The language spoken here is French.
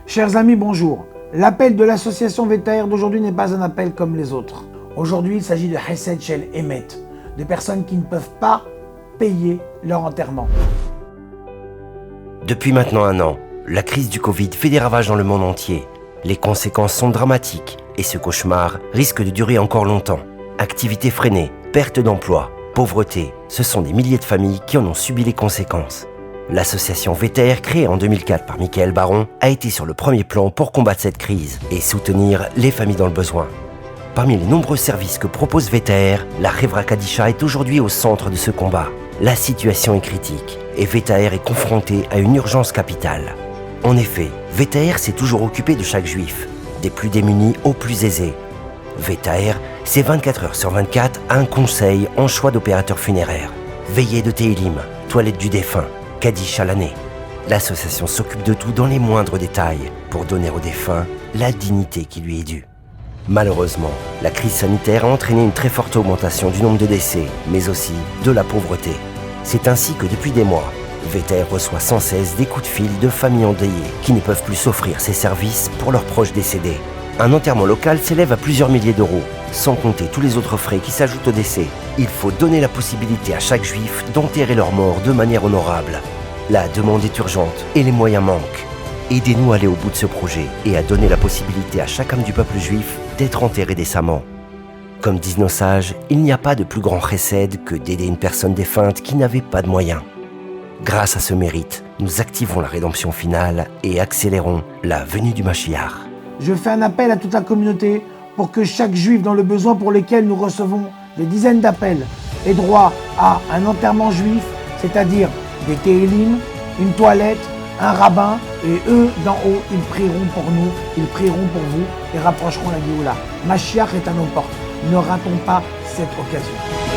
Chers amis, bonjour. L'appel de l'association VTR d'aujourd'hui n'est pas un appel comme les autres. Aujourd'hui, il s'agit de Hesed Shel Emet, de personnes qui ne peuvent pas payer leur enterrement. Depuis maintenant 1 an, la crise du Covid fait des ravages dans le monde entier. Les conséquences sont dramatiques et ce cauchemar risque de durer encore longtemps. Activité freinée, perte d'emploi, pauvreté, ce sont des milliers de familles qui en ont subi les conséquences. L'association VTR, créée en 2004 par Michael Baron, a été sur le premier plan pour combattre cette crise et soutenir les familles dans le besoin. Parmi les nombreux services que propose VTR, la Hevra Kadisha est aujourd'hui au centre de ce combat. La situation est critique et VTR est confronté à une urgence capitale. En effet, VTR s'est toujours occupé de chaque juif, des plus démunis aux plus aisés. VTR, c'est 24 heures sur 24 à un conseil en choix d'opérateurs funéraires. Veillée de Télim, toilette du défunt, Kaddish à l'année. L'association s'occupe de tout dans les moindres détails pour donner au défunt la dignité qui lui est due. Malheureusement, la crise sanitaire a entraîné une très forte augmentation du nombre de décès, mais aussi de la pauvreté. C'est ainsi que depuis des mois, VTR reçoit sans cesse des coups de fil de familles endeuillées qui ne peuvent plus s'offrir ces services pour leurs proches décédés. Un enterrement local s'élève à plusieurs milliers d'euros, sans compter tous les autres frais qui s'ajoutent au décès. Il faut donner la possibilité à chaque juif d'enterrer leur mort de manière honorable. La demande est urgente et les moyens manquent. Aidez-nous à aller au bout de ce projet et à donner la possibilité à chaque âme du peuple juif d'être enterré décemment. Comme disent nos sages, il n'y a pas de plus grand chesed que d'aider une personne défunte qui n'avait pas de moyens. Grâce à ce mérite, nous activons la rédemption finale et accélérons la venue du Mashiach. Je fais un appel à toute la communauté pour que chaque juif dans le besoin pour lesquels nous recevons des dizaines d'appels ait droit à un enterrement juif, c'est-à-dire des télim, une toilette, un rabbin, et eux d'en haut, ils prieront pour nous, ils prieront pour vous et rapprocheront la Géoula. Mashiach est à nos portes. Ne ratons pas cette occasion.